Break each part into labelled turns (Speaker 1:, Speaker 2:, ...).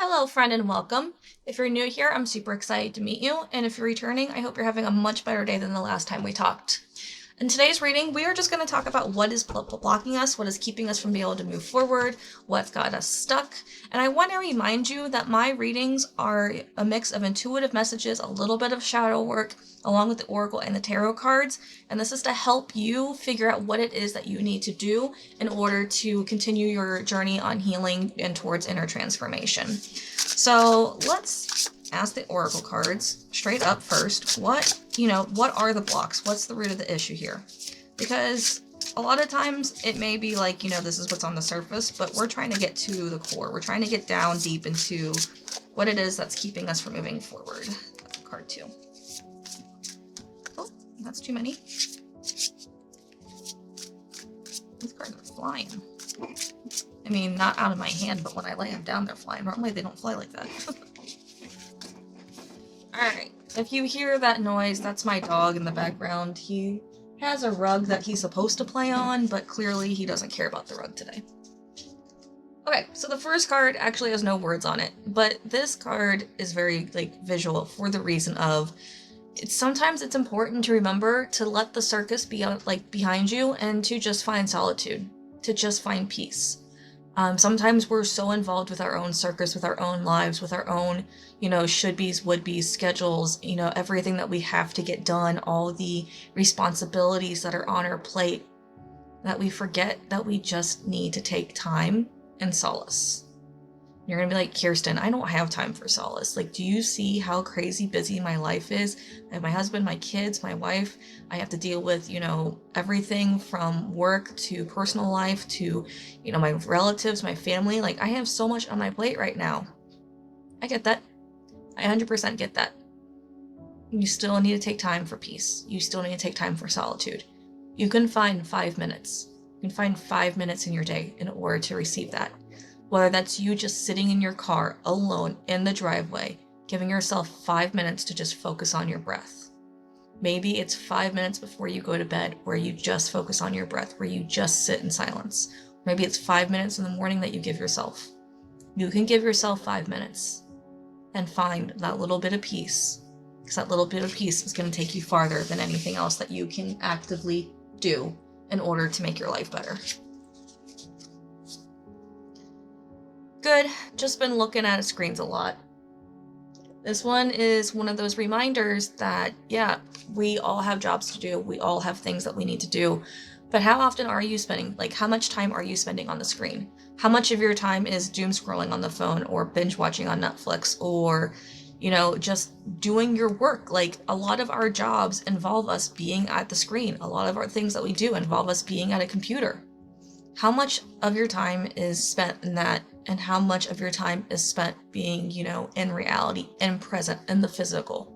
Speaker 1: Hello, friend, and welcome. If you're new here, I'm super excited to meet you, and if you're returning, I hope you're having a much better day than the last time we talked. In today's reading, we are just going to talk about what is blocking us, what is keeping us from being able to move forward, what's got us stuck, and I want to remind you that my readings are a mix of intuitive messages, a little bit of shadow work, along with the oracle and the tarot cards, and this is to help you figure out what it is that you need to do in order to continue your journey on healing and towards inner transformation. So let's ask the oracle cards straight up first. What are the blocks? What's the root of the issue here? Because a lot of times it may be like, this is what's on the surface, but we're trying to get to the core. We're trying to get down deep into what it is that's keeping us from moving forward. Card 2. Oh, that's too many. These cards are flying. I mean, not out of my hand, but when I lay them down, they're flying. Normally they don't fly like that. Alright, if you hear that noise, that's my dog in the background. He has a rug that he's supposed to play on, but clearly he doesn't care about the rug today. Okay, so the first card actually has no words on it, but this card is very, visual for the reason of sometimes it's important to remember to let the circus be, behind you and to just find solitude, to just find peace. Sometimes we're so involved with our own circus, with our own lives, with our own, should-be's, would-be's, schedules, everything that we have to get done, all the responsibilities that are on our plate, that we forget that we just need to take time and solace. You're gonna be like, Kirsten, I don't have time for solace. Do you see how crazy busy my life is? I have my husband, my kids, my wife. I have to deal with, everything from work to personal life to, my relatives, my family. I have so much on my plate right now. I get that. I 100% get that. You still need to take time for peace. You still need to take time for solitude. You can find 5 minutes. You can find 5 minutes in your day in order to receive that. Whether that's you just sitting in your car alone in the driveway, giving yourself 5 minutes to just focus on your breath. Maybe it's 5 minutes before you go to bed where you just focus on your breath, where you just sit in silence. Maybe it's 5 minutes in the morning that you give yourself. You can give yourself 5 minutes and find that little bit of peace, because that little bit of peace is going to take you farther than anything else that you can actively do in order to make your life better. Good, just been looking at screens a lot. This one is one of those reminders that, yeah, we all have jobs to do, we all have things that we need to do, but how often are you spending, how much time are you spending on the screen? How much of your time is doom scrolling on the phone or binge watching on Netflix or, just doing your work? A lot of our jobs involve us being at the screen. A lot of our things that we do involve us being at a computer. How much of your time is spent in that, and how much of your time is spent being, in reality, in present, in the physical?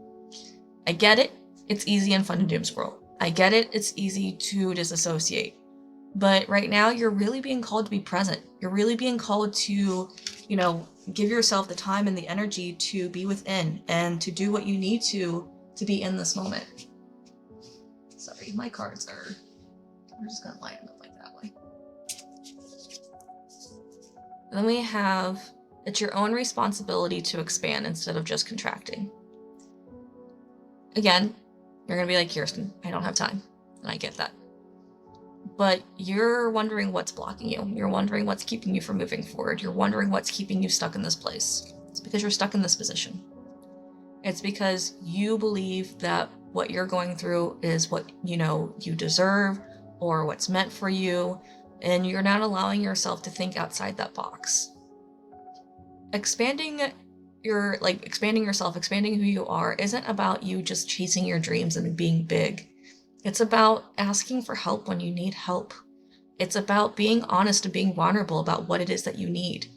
Speaker 1: I get it. It's easy and fun to doom scroll. I get it. It's easy to disassociate. But right now, you're really being called to be present. You're really being called to, give yourself the time and the energy to be within and to do what you need to be in this moment. Sorry, my cards we're just gonna line them up like that way. Then we have, it's your own responsibility to expand instead of just contracting. Again, you're going to be like, Kirsten, I don't have time. And I get that. But you're wondering what's blocking you. You're wondering what's keeping you from moving forward. You're wondering what's keeping you stuck in this place. It's because you're stuck in this position. It's because you believe that what you're going through is what, you deserve or what's meant for you. And you're not allowing yourself to think outside that box. Expanding yourself, expanding who you are, isn't about you just chasing your dreams and being big. It's about asking for help when you need help. It's about being honest and being vulnerable about what it is that you need.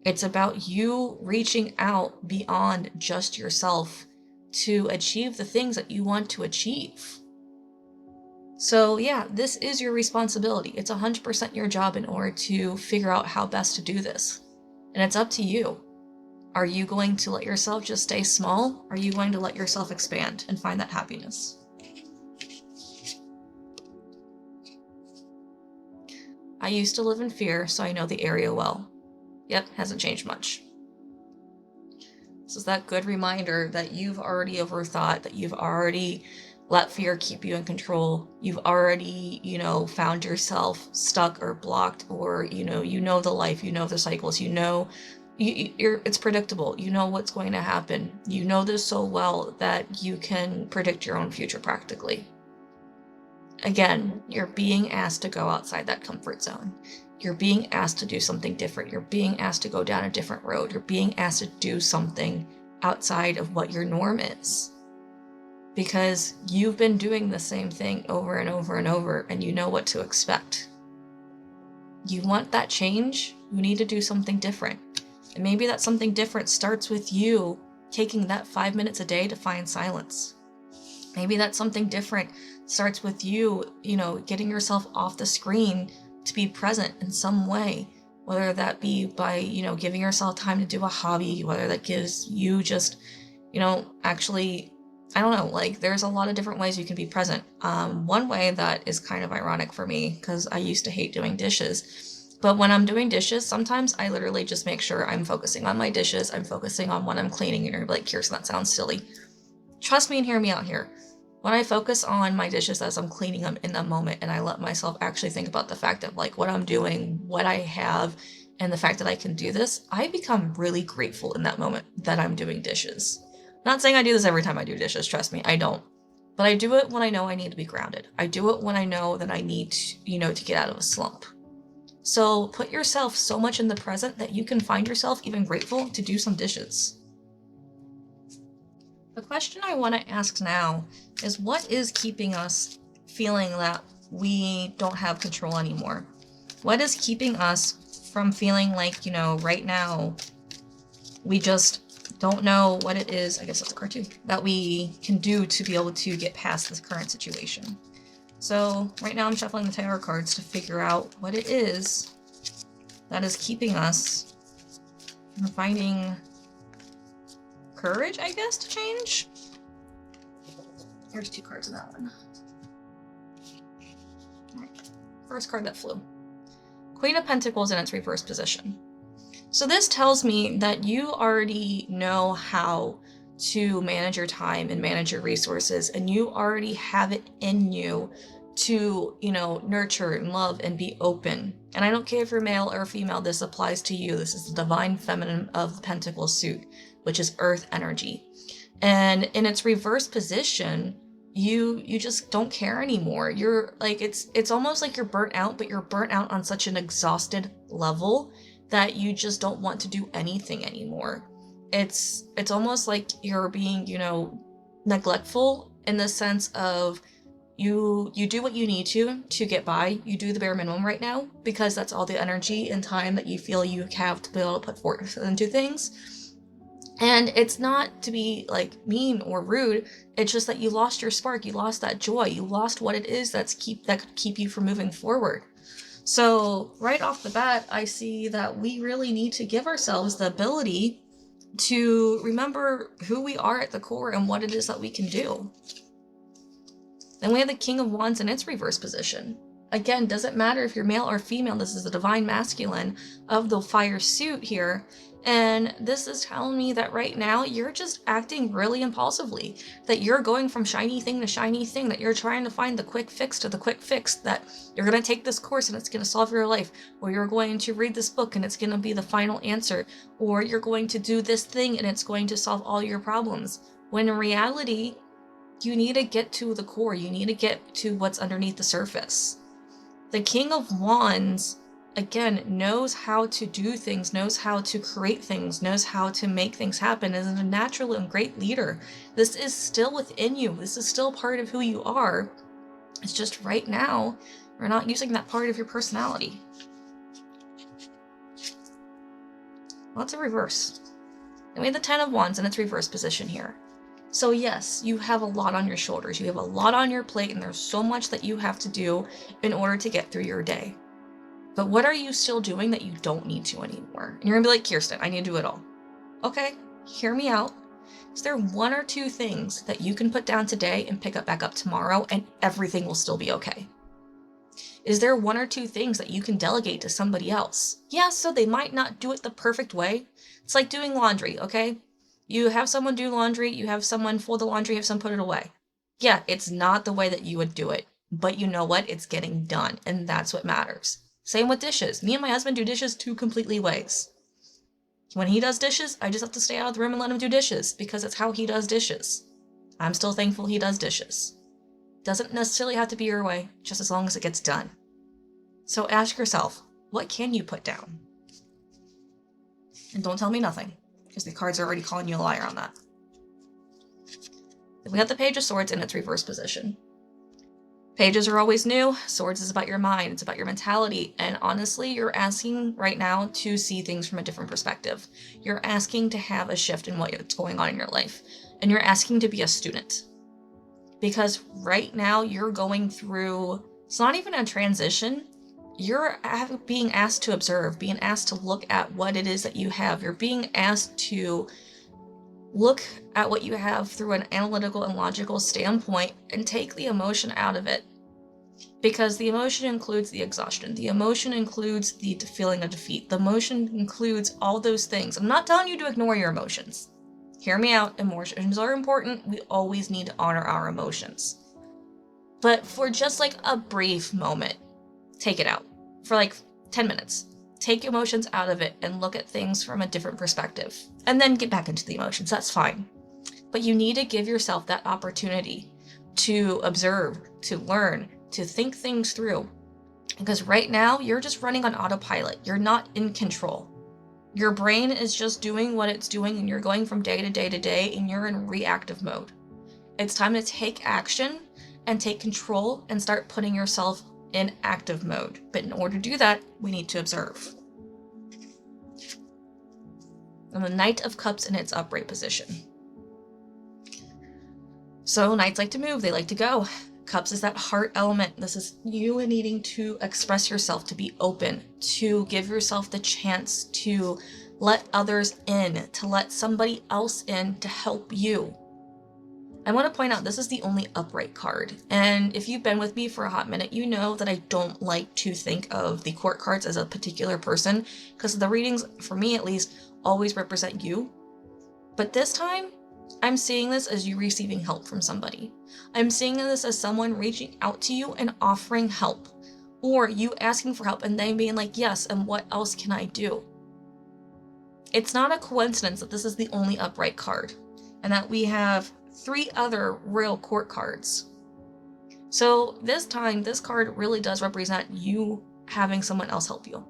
Speaker 1: It's about you reaching out beyond just yourself to achieve the things that you want to achieve. So yeah, this is your responsibility. It's 100% your job in order to figure out how best to do this. And it's up to you. Are you going to let yourself just stay small? Or are you going to let yourself expand and find that happiness? I used to live in fear, so I know the area well. Yep, hasn't changed much. This is that good reminder that you've already overthought, that you've already let fear keep you in control. You've already, found yourself stuck or blocked, or, the life, the cycles, it's predictable. You know what's going to happen. You know this so well that you can predict your own future practically. Again, you're being asked to go outside that comfort zone. You're being asked to do something different. You're being asked to go down a different road. You're being asked to do something outside of what your norm is. Because you've been doing the same thing over and over and over, and you know what to expect. You want that change? You need to do something different. And maybe that something different starts with you taking that 5 minutes a day to find silence. Maybe that something different starts with you, getting yourself off the screen to be present in some way, whether that be by, giving yourself time to do a hobby, whether that gives you just, actually, I don't know, like there's a lot of different ways you can be present. One way that is kind of ironic for me, because I used to hate doing dishes, but when I'm doing dishes, sometimes I literally just make sure I'm focusing on my dishes, I'm focusing on what I'm cleaning, and you're like, Kirsten, that sounds silly. Trust me and hear me out here. When I focus on my dishes as I'm cleaning them in that moment, and I let myself actually think about the fact of like what I'm doing, what I have, and the fact that I can do this, I become really grateful in that moment that I'm doing dishes. Not saying I do this every time I do dishes, trust me, I don't. But I do it when I know I need to be grounded. I do it when I know that I need, to get out of a slump. So put yourself so much in the present that you can find yourself even grateful to do some dishes. The question I want to ask now is, what is keeping us feeling that we don't have control anymore? What is keeping us from feeling like, right now, we just don't know what it is, I guess that's a cartoon, that we can do to be able to get past this current situation? So right now I'm shuffling the tarot cards to figure out what it is that is keeping us from finding courage, I guess, to change. Here's 2 cards in that one. All right. First card that flew. Queen of Pentacles in its reverse position. So this tells me that you already know how to manage your time and manage your resources, and you already have it in you to, nurture and love and be open. And I don't care if you're male or female, this applies to you. This is the divine feminine of the Pentacle suit, which is earth energy. And in its reverse position, you just don't care anymore. You're like, it's almost like you're burnt out, but you're burnt out on such an exhausted level that you just don't want to do anything anymore. It's almost like you're being, neglectful in the sense of you do what you need to get by. You do the bare minimum right now because that's all the energy and time that you feel you have to be able to put forth into things. And it's not to be like mean or rude. It's just that you lost your spark. You lost that joy. You lost what it is that could keep you from moving forward. So right off the bat, I see that we really need to give ourselves the ability to remember who we are at the core and what it is that we can do. Then we have the King of Wands in its reverse position. Again, doesn't matter if you're male or female, this is the divine masculine of the fire suit here. And this is telling me that right now you're just acting really impulsively, that you're going from shiny thing to shiny thing, that you're trying to find the quick fix to the quick fix, that you're going to take this course and it's going to solve your life, or you're going to read this book and it's going to be the final answer, or you're going to do this thing and it's going to solve all your problems. When in reality, you need to get to the core. You need to get to what's underneath the surface. The King of Wands, again, knows how to do things, knows how to create things, knows how to make things happen, is a natural and great leader. This is still within you. This is still part of who you are. It's just right now, we're not using that part of your personality. Well, it's a reverse. And we have the Ten of Wands in its reverse position here. So yes, you have a lot on your shoulders. You have a lot on your plate, and there's so much that you have to do in order to get through your day. But what are you still doing that you don't need to anymore? And you're gonna be like, Kirsten, I need to do it all. Okay, hear me out. Is there 1 or 2 things that you can put down today and pick up back up tomorrow and everything will still be okay? Is there 1 or 2 things that you can delegate to somebody else? Yeah, so they might not do it the perfect way. It's like doing laundry, okay? You have someone do laundry, you have someone fold the laundry, you have someone put it away. Yeah, it's not the way that you would do it, but you know what? It's getting done, and that's what matters. Same with dishes. Me and my husband do dishes two completely ways. When he does dishes, I just have to stay out of the room and let him do dishes, because it's how he does dishes. I'm still thankful he does dishes. Doesn't necessarily have to be your way, just as long as it gets done. So ask yourself, what can you put down? And don't tell me nothing, because the cards are already calling you a liar on that. We have the Page of Swords in its reverse position. Pages are always new. Swords is about your mind. It's about your mentality. And honestly, you're asking right now to see things from a different perspective. You're asking to have a shift in what's going on in your life. And you're asking to be a student. Because right now you're going through, it's not even a transition. You're being asked to observe, being asked to look at what it is that you have. You're being asked to look at what you have through an analytical and logical standpoint and take the emotion out of it. Because the emotion includes the exhaustion. The emotion includes the feeling of defeat. The emotion includes all those things. I'm not telling you to ignore your emotions. Hear me out. Emotions are important. We always need to honor our emotions. But for just like a brief moment, take it out. For like 10 minutes. Take emotions out of it and look at things from a different perspective. And then get back into the emotions. That's fine. But you need to give yourself that opportunity to observe, to learn, to think things through. Because right now, you're just running on autopilot. You're not in control. Your brain is just doing what it's doing, and you're going from day to day to day, and you're in reactive mode. It's time to take action and take control and start putting yourself in active mode. But in order to do that, we need to observe. And the Knight of Cups in its upright position. So knights like to move, they like to go. Cups is that heart element. This is you needing to express yourself, to be open, to give yourself the chance to let others in, to let somebody else in to help you. I want to point out this is the only upright card. And if you've been with me for a hot minute, you know that I don't like to think of the court cards as a particular person, because the readings, for me at least, always represent you. But this time, I'm seeing this as you receiving help from somebody. I'm seeing this as someone reaching out to you and offering help. Or you asking for help and they being like, yes, and what else can I do? It's not a coincidence that this is the only upright card, and that we have 3 other royal court cards. So this time, this card really does represent you having someone else help you.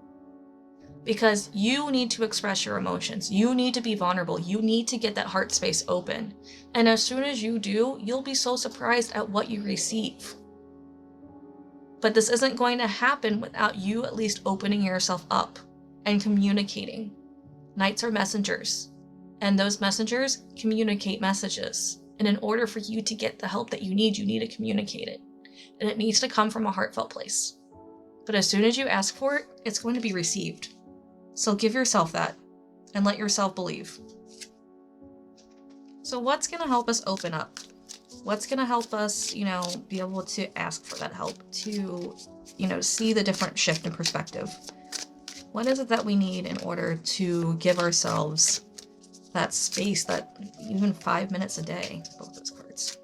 Speaker 1: Because you need to express your emotions. You need to be vulnerable. You need to get that heart space open. And as soon as you do, you'll be so surprised at what you receive. But this isn't going to happen without you at least opening yourself up and communicating. Knights are messengers, and those messengers communicate messages. And in order for you to get the help that you need to communicate it. And it needs to come from a heartfelt place. But as soon as you ask for it, it's going to be received. So give yourself that and let yourself believe. So what's going to help us open up? What's going to help us, be able to ask for that help, to, see the different shift in perspective? What is it that we need in order to give ourselves that space, that even 5 minutes a day? Both those cards.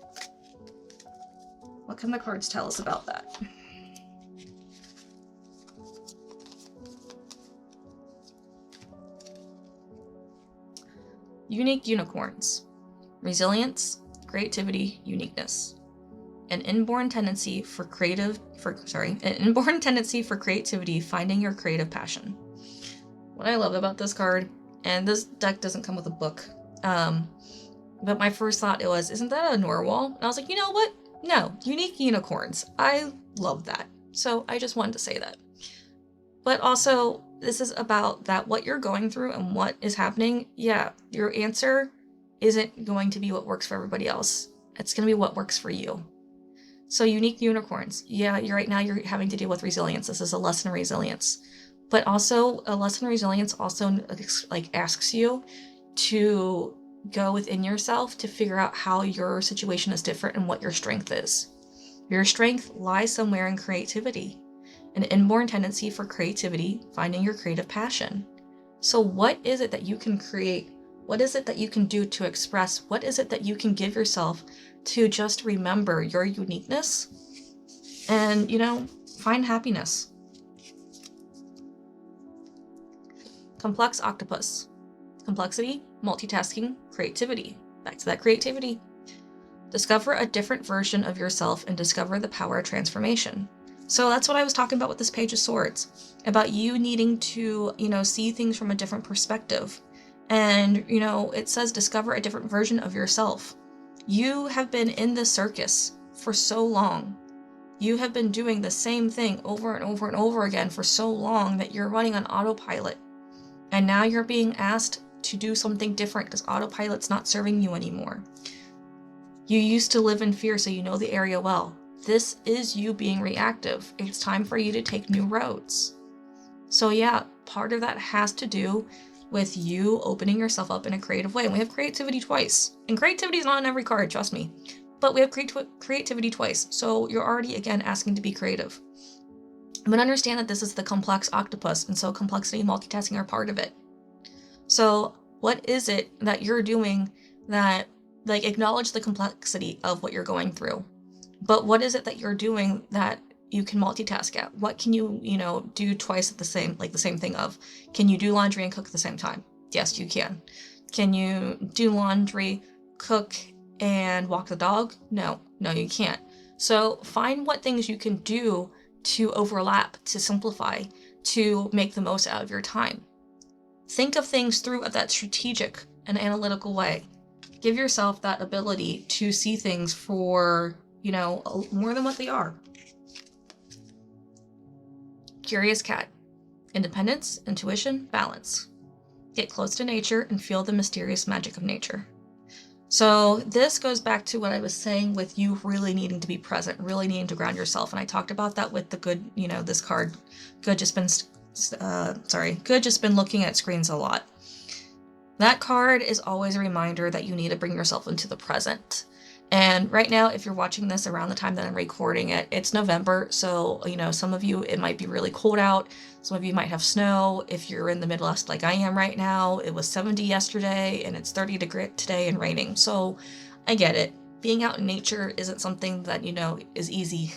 Speaker 1: What can the cards tell us about that? Unique unicorns. Resilience, creativity, uniqueness. An inborn tendency for creativity, finding your creative passion. What I love about this card, and this deck doesn't come with a book, but my first thought was, isn't that a narwhal? And I was like, you know what? No, unique unicorns. I love that. So I just wanted to say that. But also, this is about that what you're going through and what is happening. Yeah, your answer isn't going to be what works for everybody else. It's going to be what works for you. So unique unicorns. Yeah, right now you're having to deal with resilience. This is a lesson in resilience. But also, a lesson in resilience also asks you to go within yourself to figure out how your situation is different and what your strength is. Your strength lies somewhere in creativity. An inborn tendency for creativity, finding your creative passion. So what is it that you can create What is it that you can do to express? What is it that you can give yourself to just remember your uniqueness and, find happiness? Complex octopus. Complexity, multitasking, creativity. Back to that creativity. Discover a different version of yourself and discover the power of transformation. So that's what I was talking about with this Page of Swords, about you needing to, see things from a different perspective. And, it says discover a different version of yourself. You have been in this circus for so long. You have been doing the same thing over and over and over again for so long that you're running on autopilot. And now you're being asked to do something different because autopilot's not serving you anymore. You used to live in fear, so you know the area well. This is you being reactive. It's time for you to take new roads. So yeah, part of that has to do with you opening yourself up in a creative way. And we have creativity twice. And creativity is not on every card, trust me. But we have creativity twice. So you're already, again, asking to be creative. But understand that this is the complex octopus, and so complexity and multitasking are part of it. So what is it that you're doing that, acknowledge the complexity of what you're going through. But what is it that you're doing that you can multitask at? What can you, do twice at the same thing of? Can you do laundry and cook at the same time? Yes, you can. Can you do laundry, cook, and walk the dog? No, you can't. So find what things you can do to overlap, to simplify, to make the most out of your time. Think of things through that strategic and analytical way. Give yourself that ability to see things for, more than what they are. Curious cat. Independence, intuition, balance. Get close to nature and feel the mysterious magic of nature. So this goes back to what I was saying with you really needing to be present, really needing to ground yourself. And I talked about that with the good, this card, good just been looking at screens a lot. That card is always a reminder that you need to bring yourself into the present. And right now, if you're watching this around the time that I'm recording it, it's November. So, some of you, it might be really cold out. Some of you might have snow. If you're in the Midwest like I am right now, it was 70 yesterday and it's 30 degrees today and raining. So I get it. Being out in nature isn't something that, is easy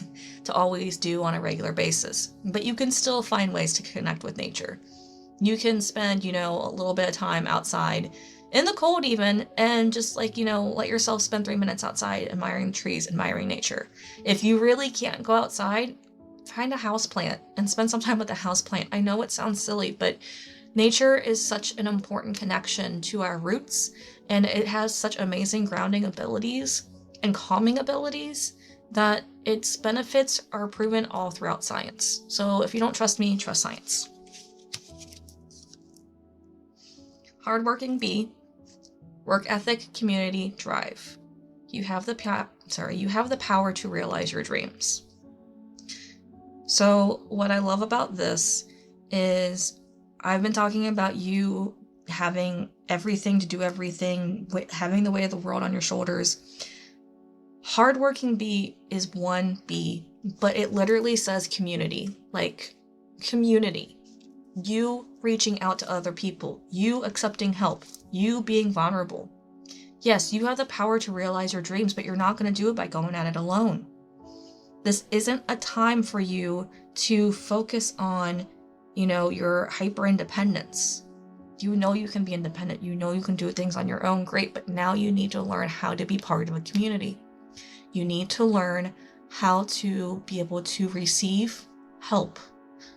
Speaker 1: to always do on a regular basis. But you can still find ways to connect with nature. You can spend, a little bit of time outside in the cold even, and just let yourself spend 3 minutes outside admiring the trees, admiring nature. If you really can't go outside, find a houseplant and spend some time with a houseplant. I know it sounds silly, but nature is such an important connection to our roots, and it has such amazing grounding abilities and calming abilities that its benefits are proven all throughout science. So if you don't trust me, trust science. Hardworking bee. Work ethic, community, drive. You have the power to realize your dreams. So what I love about this is I've been talking about you having everything to do everything, having the weight of the world on your shoulders. Hardworking bee is one bee, but it literally says community, community. You reaching out to other people, you accepting help, you being vulnerable. Yes, you have the power to realize your dreams, but you're not going to do it by going at it alone. This isn't a time for you to focus on, your hyper independence. You know you can be independent, you know you can do things on your own, great, but now you need to learn how to be part of a community. You need to learn how to be able to receive help,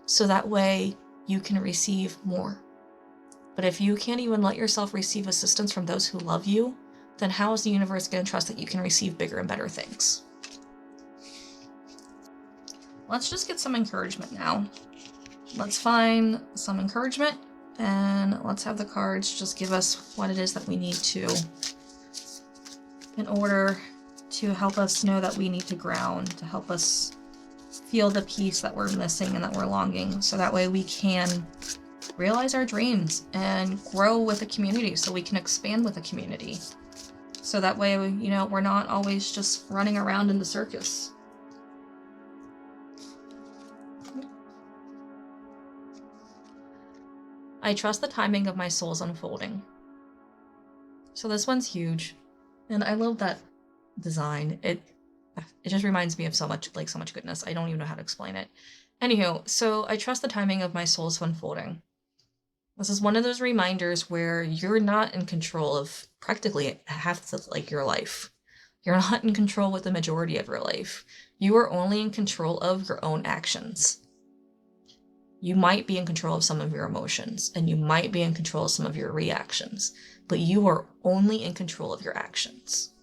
Speaker 1: so that way you can receive more. But if you can't even let yourself receive assistance from those who love you, then how is the universe going to trust that you can receive bigger and better things? Let's just get some encouragement now. Let's find some encouragement, and let's have the cards just give us what it is that we need to, in order to help us know that we need to ground, to help us feel the peace that we're missing and that we're longing, so that way we can realize our dreams and grow with a community, so we can expand with a community. So that way, we're not always just running around in the circus. I trust the timing of my soul's unfolding. So this one's huge, and I love that design. It just reminds me of so much goodness. I don't even know how to explain it. Anywho, so I trust the timing of my soul's unfolding. This is one of those reminders where you're not in control of practically half of your life. You're not in control with the majority of your life. You are only in control of your own actions. You might be in control of some of your emotions, and you might be in control of some of your reactions, but you are only in control of your actions.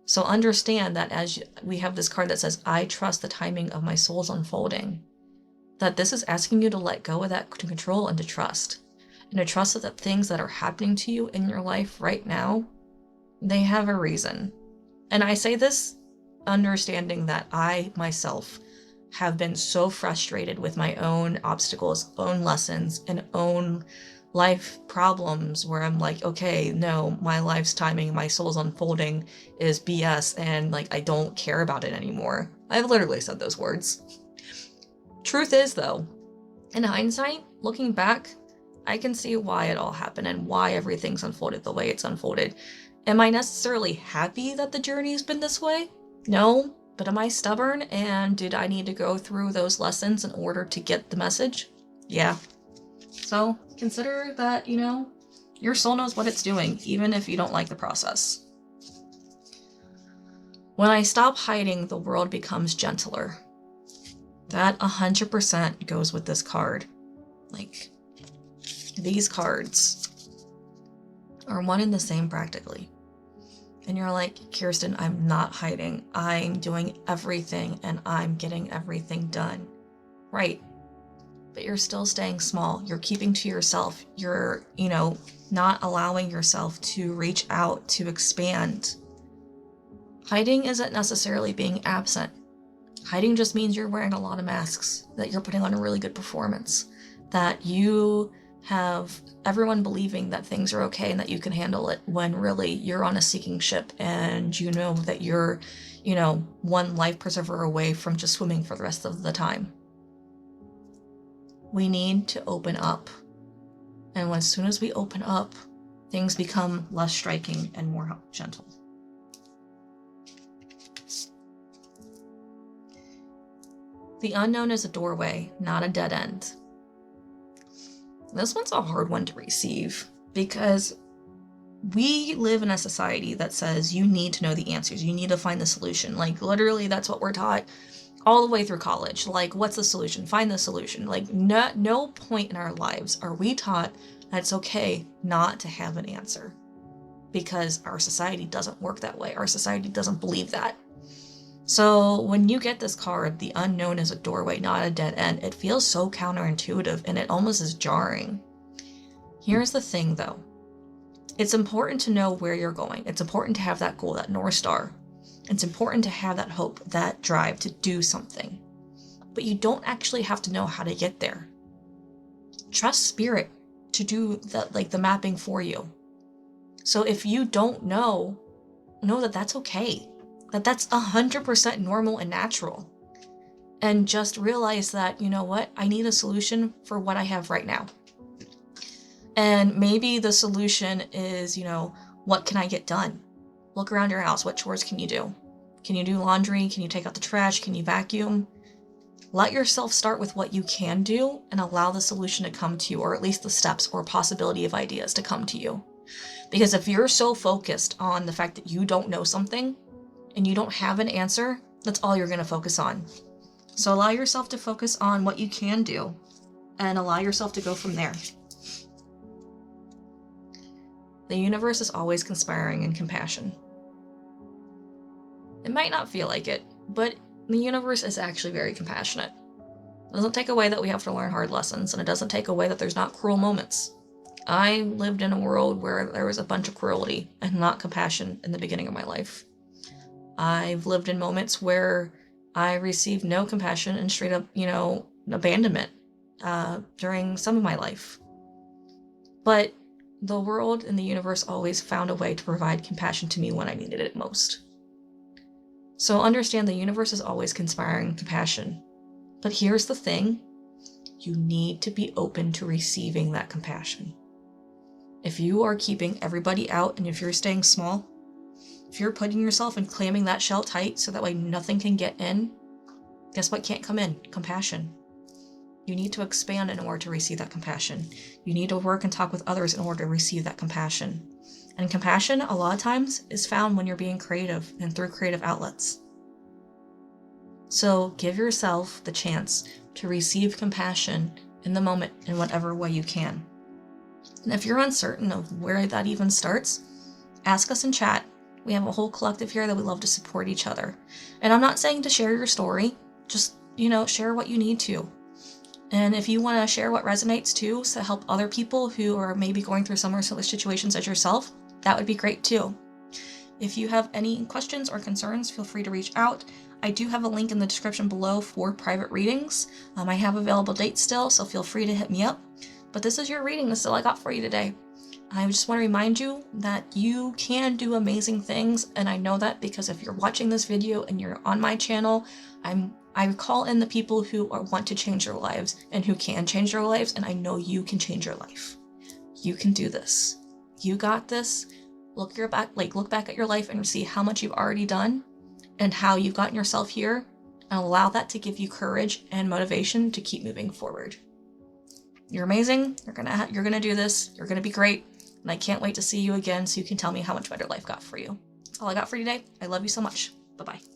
Speaker 1: So understand that as we have this card that says, I trust the timing of my soul's unfolding, that this is asking you to let go of that control and to trust. And to trust that the things that are happening to you in your life right now, they have a reason. And I say this understanding that I myself have been so frustrated with my own obstacles, own lessons, and own life problems where I'm like, okay, no, my life's timing, my soul's unfolding is BS, and like I don't care about it anymore. I've literally said those words. Truth is, though, in hindsight, looking back, I can see why it all happened and why everything's unfolded the way it's unfolded. Am I necessarily happy that the journey's been this way? No, but am I stubborn, and did I need to go through those lessons in order to get the message? Yeah. So consider that, your soul knows what it's doing, even if you don't like the process. When I stop hiding, the world becomes gentler. That 100% goes with this card. Like, these cards are one and the same practically. And you're like, Kirsten, I'm not hiding. I'm doing everything and I'm getting everything done. Right. But you're still staying small. You're keeping to yourself. You're, not allowing yourself to reach out, to expand. Hiding isn't necessarily being absent. Hiding just means you're wearing a lot of masks, that you're putting on a really good performance, that you have everyone believing that things are okay and that you can handle it, when really you're on a sinking ship and you know that you're, one life preserver away from just swimming for the rest of the time. We need to open up. And as soon as we open up, things become less striking and more gentle. The unknown is a doorway, not a dead end. This one's a hard one to receive because we live in a society that says you need to know the answers. You need to find the solution. Like, literally, that's what we're taught all the way through college. Like, what's the solution? Find the solution. Like, no point in our lives are we taught that it's okay not to have an answer, because our society doesn't work that way. Our society doesn't believe that. So when you get this card, the unknown is a doorway, not a dead end, it feels so counterintuitive and it almost is jarring. Here's the thing, though. It's important to know where you're going. It's important to have that goal, that North Star. It's important to have that hope, that drive to do something. But you don't actually have to know how to get there. Trust spirit to do the mapping for you. So if you don't know that that's okay. That's 100% normal and natural. And just realize that, I need a solution for what I have right now. And maybe the solution is, what can I get done? Look around your house. What chores can you do? Can you do laundry? Can you take out the trash? Can you vacuum? Let yourself start with what you can do and allow the solution to come to you, or at least the steps or possibility of ideas to come to you. Because if you're so focused on the fact that you don't know something, and you don't have an answer, that's all you're going to focus on. So allow yourself to focus on what you can do and allow yourself to go from there. The universe is always conspiring in compassion. It might not feel like it, but the universe is actually very compassionate. It doesn't take away that we have to learn hard lessons, and it doesn't take away that there's not cruel moments. I lived in a world where there was a bunch of cruelty and not compassion in the beginning of my life. I've lived in moments where I received no compassion and straight up, abandonment during some of my life. But the world and the universe always found a way to provide compassion to me when I needed it most. So understand the universe is always conspiring compassion. But here's the thing. You need to be open to receiving that compassion. If you are keeping everybody out and if you're staying small, if you're putting yourself and clamming that shell tight so that way nothing can get in, guess what can't come in? Compassion. You need to expand in order to receive that compassion. You need to work and talk with others in order to receive that compassion. And compassion, a lot of times, is found when you're being creative and through creative outlets. So give yourself the chance to receive compassion in the moment in whatever way you can. And if you're uncertain of where that even starts, ask us in chat. We have a whole collective here that we love to support each other. And I'm not saying to share your story, just, share what you need to. And if you want to share what resonates too, to help other people who are maybe going through similar situations as yourself, that would be great too. If you have any questions or concerns, feel free to reach out. I do have a link in the description below for private readings. I have available dates still, so feel free to hit me up. But this is your reading. This is all I got for you today. I just want to remind you that you can do amazing things, and I know that because if you're watching this video and you're on my channel, I call in the people who want to change their lives and who can change their lives, and I know you can change your life. You can do this. You got this. Look back at your life and see how much you've already done and how you've gotten yourself here, and allow that to give you courage and motivation to keep moving forward. You're amazing. You're gonna do this. You're gonna be great. And I can't wait to see you again so you can tell me how much better life got for you. That's all I got for you today. I love you so much. Bye-bye.